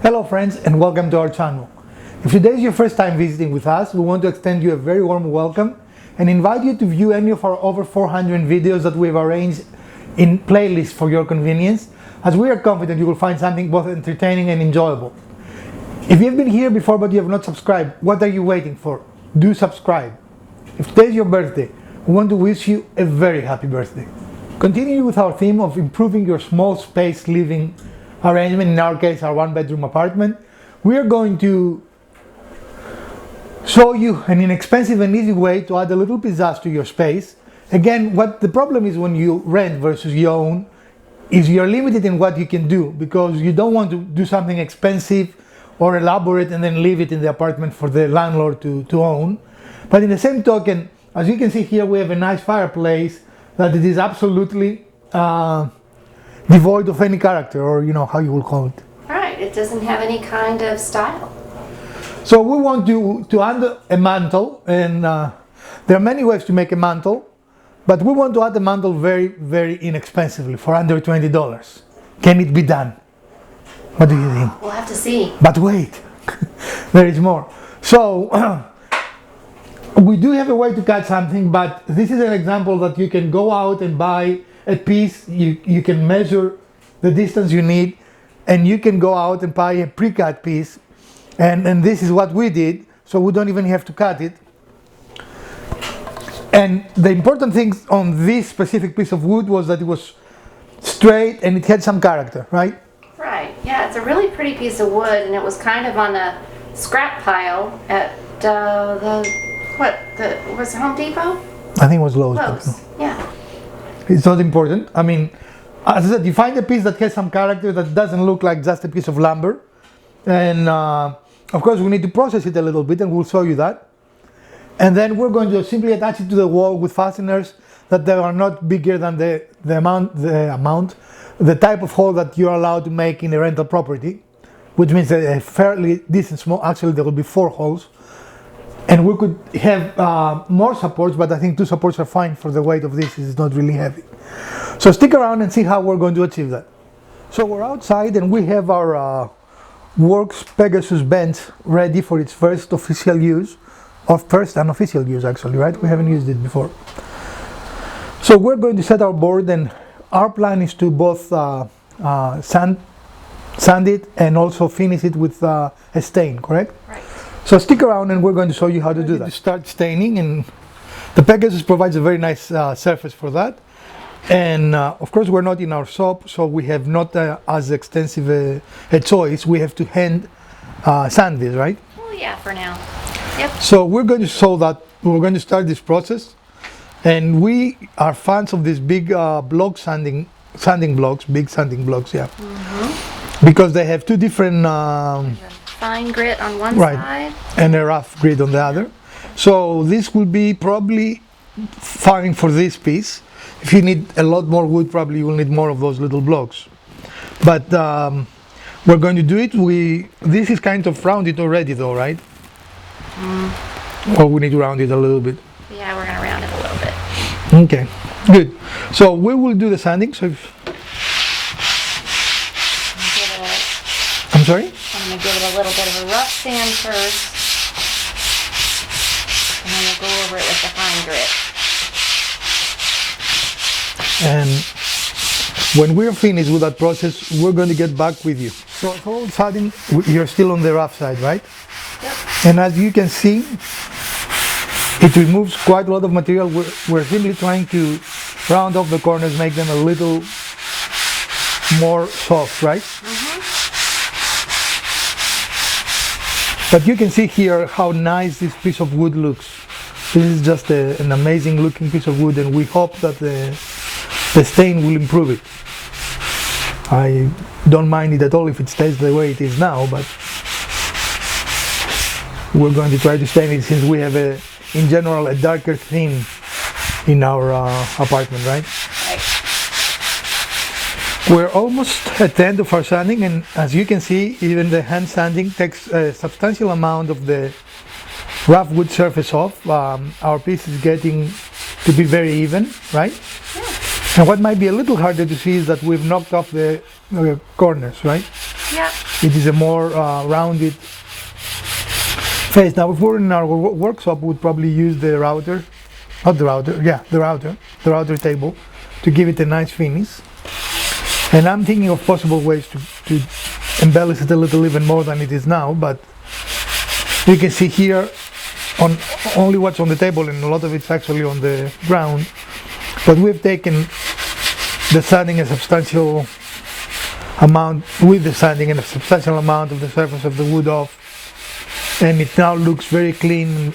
Hello friends and welcome to our channel. If today is your first time visiting with us, we want to extend you a very warm welcome and invite you to view any of our over 400 videos that we've arranged in playlists for your convenience, as we are confident you will find something both entertaining and enjoyable. If you've been here before but you have not subscribed, what are you waiting for? Do subscribe. If today is your birthday, we want to wish you a very happy birthday. Continuing with our theme of improving your small space living arrangement, in our case our one-bedroom apartment, we are going to show you an inexpensive and easy way to add a little pizzazz to your space. Again, what the problem is when you rent versus you own is you're limited in what you can do, because you don't want to do something expensive or elaborate and then leave it in the apartment for the landlord to own. But in the same token, as you can see here, we have a nice fireplace that it is absolutely devoid of any character, or how you will call it. Right, it doesn't have any kind of style. So we want to add a mantle, and there are many ways to make a mantle, but we want to add a mantle very, very inexpensively for under $20. Can it be done? What do you think? We'll have to see. But wait, there is more. So we do have a way to cut something, but this is an example that you can go out and buy a piece. You can measure the distance you need, and you can go out and buy a pre-cut piece, and this is what we did, so we don't even have to cut it. And the important thing on this specific piece of wood was that it was straight and it had some character, right? Right, yeah, it's a really pretty piece of wood, and it was kind of on a scrap pile at was it Home Depot? I think it was Lowe's. Lowe's, yeah. It's not important. I mean, as I said, you find a piece that has some character, that doesn't look like just a piece of lumber. And of course we need to process it a little bit, and we'll show you that. And then we're going to simply attach it to the wall with fasteners that they are not bigger than the type of hole that you're allowed to make in a rental property, which means a fairly decent small, actually there will be 4 holes. And we could have more supports, but I think 2 supports are fine for the weight of this. It's not really heavy. So stick around and see how we're going to achieve that. So we're outside and we have our Works Pegasus bench ready for its first official use, or first unofficial use actually, right? We haven't used it before. So we're going to set our board, and our plan is to both sand it and also finish it with a stain, correct? Right. So stick around and we're going to show you how to do that. Start staining, and the Pegasus provides a very nice surface for that. And of course we're not in our shop, so we have not as extensive a choice. We have to hand sand this, right? Well, yeah, for now. Yep. So we're going to show that. We're going to start this process, and we are fans of these big block sanding blocks, big sanding blocks, yeah. Mm-hmm. Because they have 2 different fine grit on one right, side and a rough grit on the other. So this will be probably fine for this piece. If you need a lot more wood, probably you will need more of those little blocks. But we're going to do it. This is kind of rounded already though, right? Or we need to round it a little bit? Yeah, we're going to round it a little bit. Okay, good. So we will do the sanding. So I'm sorry? I'm going to give it a little bit of a rough sand first, and then we'll go over it with the fine grit. And when we're finished with that process, we're going to get back with you. So all of a sudden, you're still on the rough side, right? Yep. And as you can see, it removes quite a lot of material. We're simply trying to round off the corners, make them a little more soft, right? Mm-hmm. But you can see here how nice this piece of wood looks. This is just an amazing looking piece of wood, and we hope that the stain will improve it. I don't mind it at all if it stays the way it is now, but we're going to try to stain it, since we have in general a darker theme in our apartment, right? Right. We're almost at the end of our sanding, and as you can see, even the hand sanding takes a substantial amount of the rough wood surface off. Our piece is getting to be very even, right? Yeah. And what might be a little harder to see is that we've knocked off the corners, right? Yeah. it is a more rounded face. Now, if we're in our workshop, we'd probably use the router, not the router, yeah, the router table to give it a nice finish. And I'm thinking of possible ways to embellish it a little even more than it is now, but you can see here on only what's on the table, and a lot of it's actually on the ground, but we've taken the sanding a substantial amount with the sanding and a substantial amount of the surface of the wood off, and it now looks very clean.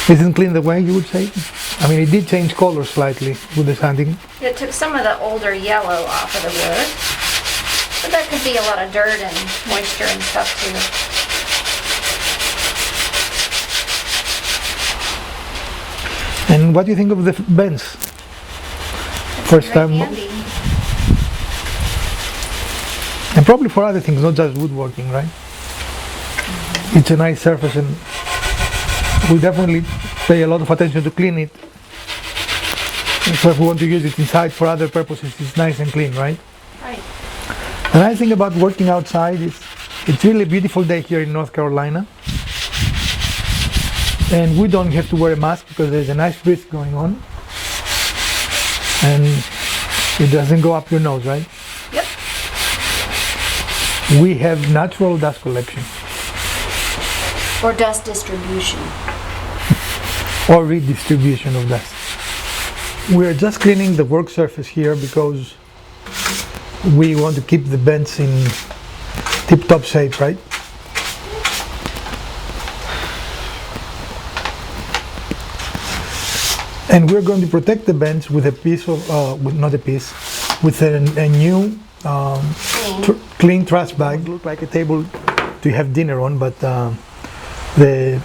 Isn't clean the way you would say? I mean, it did change color slightly with the sanding. It took some of the older yellow off of the wood, but that could be a lot of dirt and moisture and stuff too. And what do you think of the bench? First Very time, handy. and probably for other things, not just woodworking, right? It's a nice surface, and we definitely pay a lot of attention to clean it. And so if we want to use it inside for other purposes, it's nice and clean, right? Right. The nice thing about working outside is it's really a beautiful day here in North Carolina. And we don't have to wear a mask because there's a nice breeze going on. And it doesn't go up your nose, right? Yep. We have natural dust collection Or dust distribution. or redistribution of dust. We're just cleaning the work surface here because we want to keep the bench in tip-top shape, right? And we're going to protect the bench with a piece of, with a new clean trash bag. It looks like a table to have dinner on, but the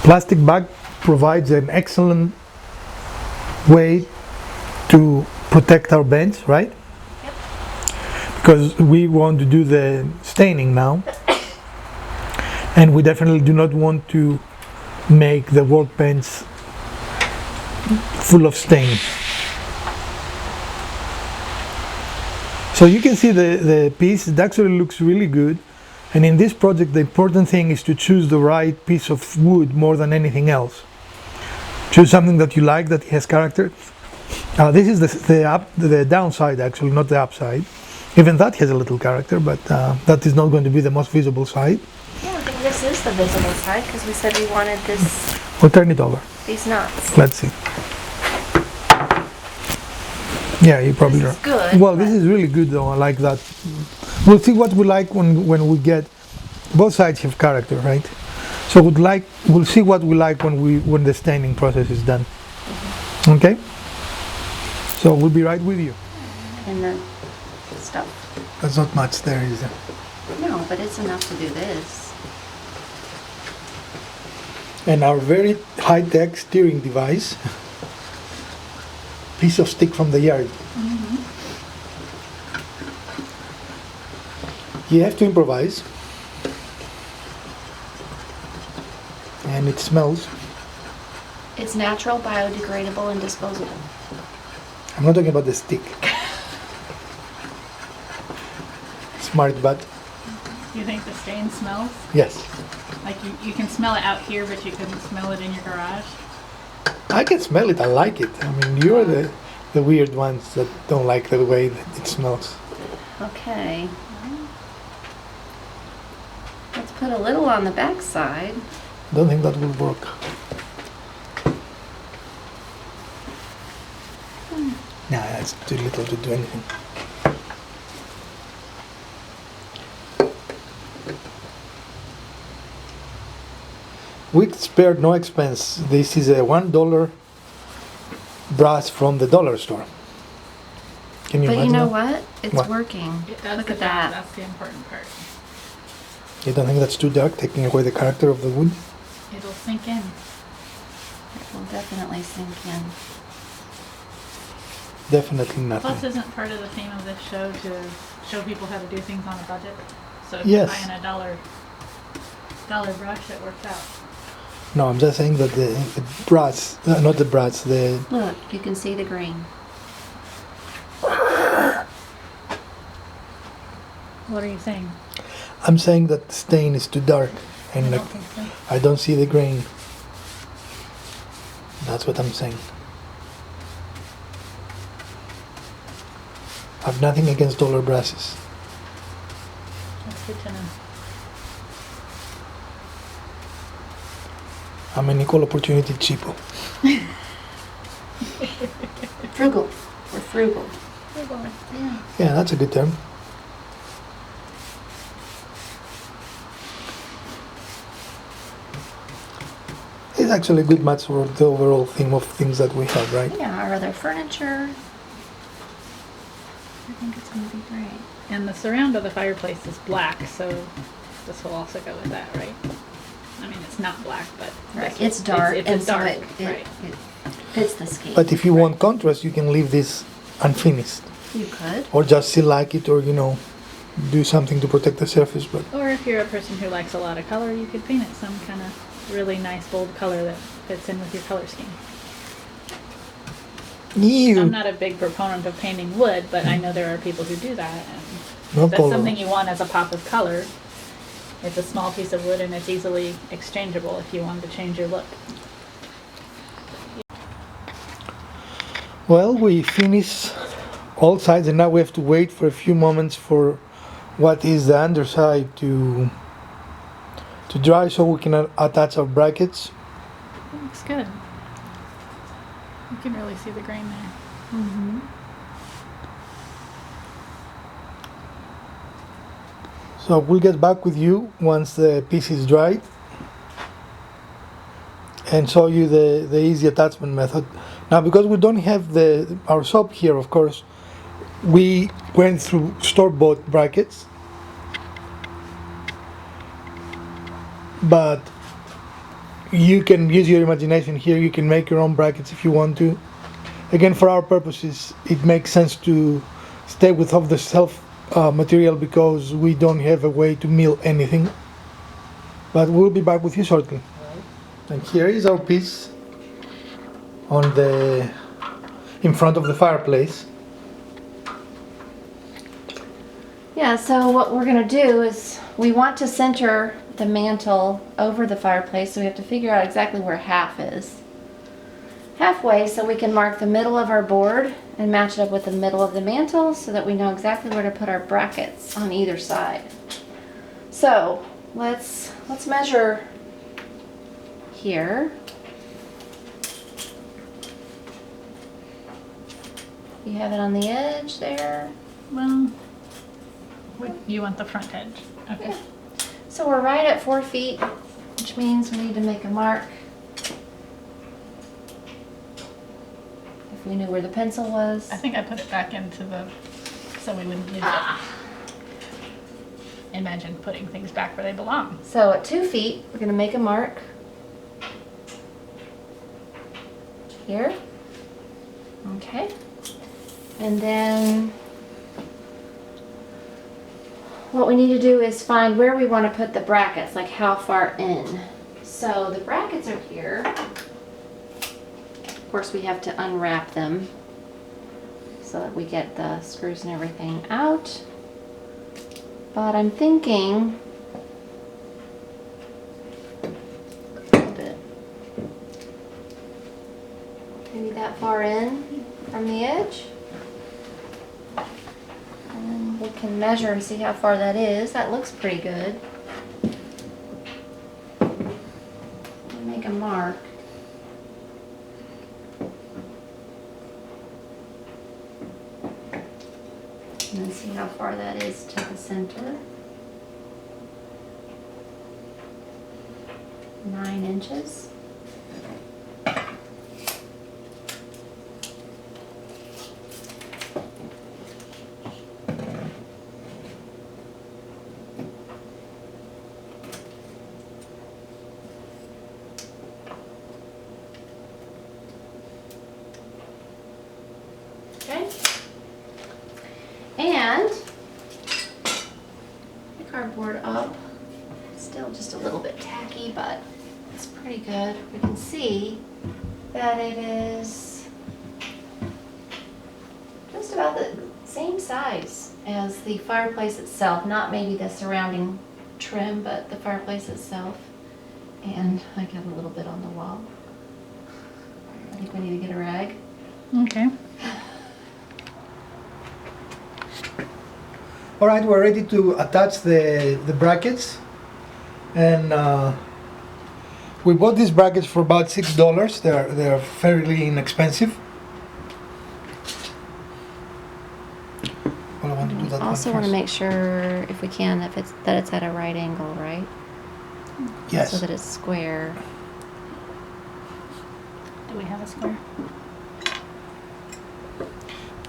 plastic bag provides an excellent way to protect our bench, right? Yep. Because we want to do the staining now, and we definitely do not want to make the workbench full of stain. So you can see the piece, it actually looks really good. And in this project, the important thing is to choose the right piece of wood more than anything else. Choose something that you like, that has character. This is the downside, actually, not the upside. Even that has a little character, but that is not going to be the most visible side. Yeah, I think this is the visible side because we said we wanted this. We'll turn it over. These nuts. Let's see. Yeah, you probably This is are. good. Well, this is really good though. I like that. We'll see what we like when we get both sides have character, right? So we'll see what we like when the staining process is done. Okay? So we'll be right with you. And the stuff. There's not much there, is there? No, but it's enough to do this. And our very high-tech steering device, piece of stick from the yard. You have to improvise, and it smells. It's natural, biodegradable, and disposable. I'm not talking about the stick. Smart butt. You think the stain smells? Yes. Like you can smell it out here, but you couldn't smell it in your garage? I can smell it. I like it. I mean, you're the weird ones that don't like the way that it smells. Okay. Let's put a little on the back side. Don't think that will work. Nah, that's too little to do anything. We spared no expense. This is a $1 brass from the dollar store. Can you But imagine you know that? what? It's What? working. It does Look the at job. that. That's the important part. You don't think that's too dark, taking away the character of the wood? It'll sink in. It will definitely sink in. Definitely nothing. Plus, isn't part of the theme of this show to show people how to do things on a budget? So if Yes. you're buying a dollar brush, it works out. No, I'm just saying that the brass, not the brass, the Look, you can see the green. What are you saying? I'm saying that the stain is too dark, and like I don't see the grain. That's what I'm saying. I've nothing against dollar brasses. That's good to know. I'm an equal opportunity cheapo. Frugal. We're frugal. Yeah. Yeah, that's a good term. It's actually a good match for the overall theme of things that we have, right? Yeah, our other furniture. I think it's gonna be great. And the surround of the fireplace is black, so this will also go with that, right? I mean, it's not black, but Right, it's dark, It's and a so dark, it right? fits the scheme. But if you want contrast, you can leave this unfinished, You could. or just seal like it, or do something to protect the surface. But Or if you're a person who likes a lot of color, you could paint it some kind of really nice bold color that fits in with your color scheme. ew, I'm not a big proponent of painting wood, but I know there are people who do that, and no if that's color. something you want as a pop of color. It's a small piece of wood and it's easily exchangeable if you wanted to change your look. Well, we finish all sides, and now we have to wait for a few moments for what is the underside to dry, so we can attach our brackets. It looks good. You can really see the grain there. Mm-hmm. So we'll get back with you once the piece is dried and show you the easy attachment method. Now, because we don't have our shop here, of course, we went through store-bought brackets, but you can use your imagination here. You can make your own brackets if you want to. Again, for our purposes, it makes sense to stay with off-the-shelf material because we don't have a way to mill anything. But we'll be back with you shortly. And here is our piece in front of the fireplace. Yeah, so what we're gonna do is we want to center the mantle over the fireplace, so we have to figure out exactly where half is. Halfway, so we can mark the middle of our board and match it up with the middle of the mantle so that we know exactly where to put our brackets on either side. So let's measure here. You have it on the edge there. Well, you want the front edge. Okay. Yeah. So we're right at 4 feet, which means we need to make a mark. If we knew where the pencil was. I think I put it back into so we wouldn't lose it. Imagine putting things back where they belong. So at 2 feet, we're going to make a mark here. Okay. And then what we need to do is find where we want to put the brackets, like how far in. So the brackets are here. Of course, we have to unwrap them so that we get the screws and everything out. But I'm thinking a little bit, maybe that far in from the edge. And we can measure and see how far that is. That looks pretty good. Make a mark. And then see how far that is to the center. 9 inches. Okay. And the cardboard up. Still just a little bit tacky, but it's pretty good. We can see that it is just about the same size as the fireplace itself, not maybe the surrounding trim, but the fireplace itself. And I got a little bit on the wall. I think we need to get a rag. Okay. All right, we're ready to attach the brackets, and we bought these brackets for about $6. They're fairly inexpensive. Well, I want to do that one Also want to first. make sure, if we can, that it's at a right angle, right? Yes. So that it's square. Do we have a square?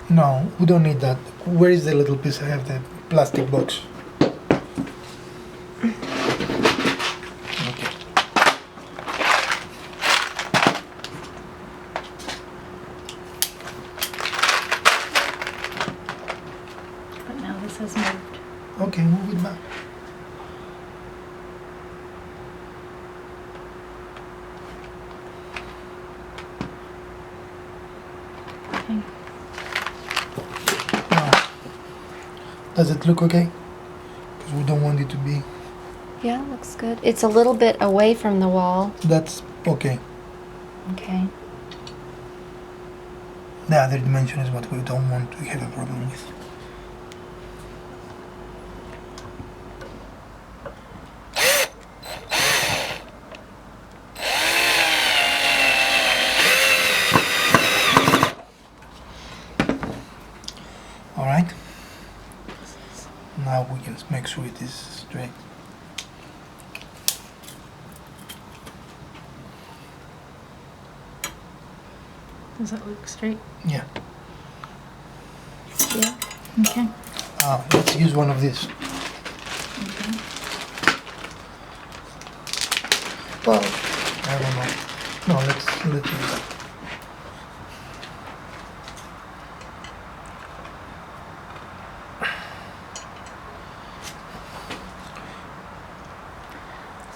No, we don't need that. Where is the little piece? I have the plastic box. Okay. But now this has moved. Okay, move it back. Okay. Now, does it look okay? Because we don't want it to be. Yeah, looks good. It's a little bit away from the wall. That's okay. Okay. The other dimension is what we don't want to have a problem with. All right. Now we can make sure it is straight. Does it look straight? Yeah. Yeah. Okay. Let's use one of these. Well, I don't know. No, let's use that.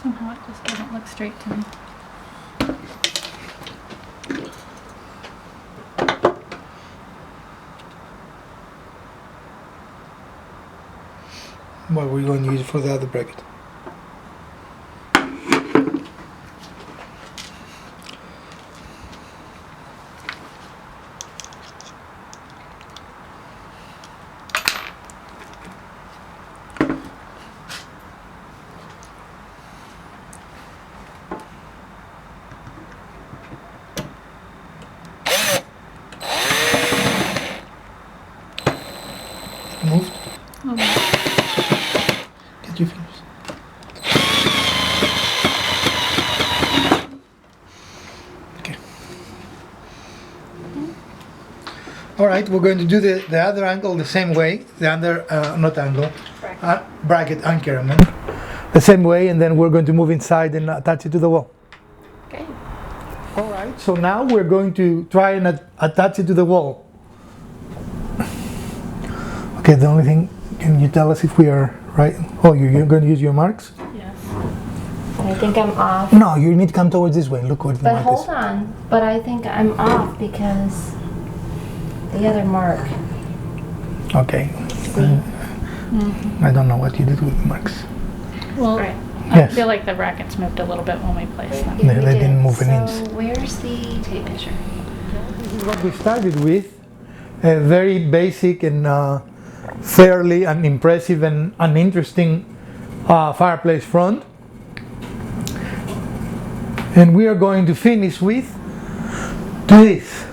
Somehow it just doesn't look straight to me. What we're going to use for the other bracket. Moved. Oh, Get your fingers. Okay. All right, we're going to do the other angle the same way. The other, not angle, bracket anchor, I mean. The same way, and then we're going to move inside and attach it to the wall. Okay. All right, so now we're going to try and attach it to the wall. Okay, the only thing, can you tell us if we are right? Oh, you're going to use your marks? yes. I think I'm off. No, you need to come towards this way. Look what the But mark hold is. on. But I think I'm off because the other mark. Okay. See? I don't know what you did with the marks. Well, Right. I Yes. feel like the brackets moved a little bit when we placed them. They We didn't did. move an inch. So where's the tape measure? This is what we started with. A very basic and fairly unimpressive and uninteresting fireplace front. And we are going to finish with this.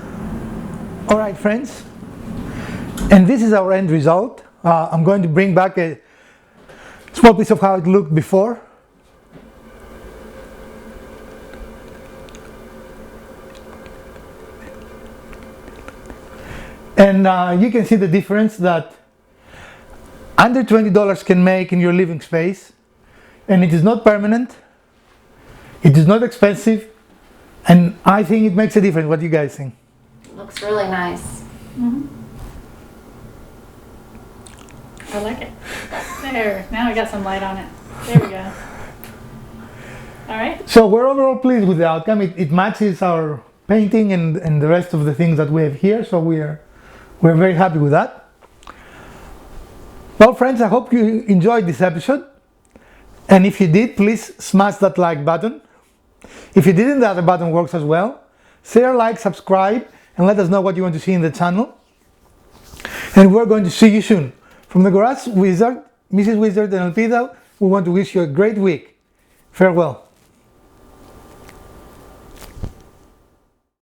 All right, friends. And this is our end result. I'm going to bring back a small piece of how it looked before. And you can see the difference that under $20 can make in your living space. And it is not permanent. It is not expensive. And I think it makes a difference. What do you guys think? Looks really nice. I like it. There. Now we got some light on it. There we go. All right. So we're overall pleased with the outcome. It matches our painting and the rest of the things that we have here. So we're very happy with that. Well, friends, I hope you enjoyed this episode. And if you did, please smash that like button. If you didn't, the other button works as well. Share, like, subscribe, and let us know what you want to see in the channel. And we're going to see you soon. From the Garage Wizard, Mrs. Wizard, and Elpida, we want to wish you a great week. Farewell.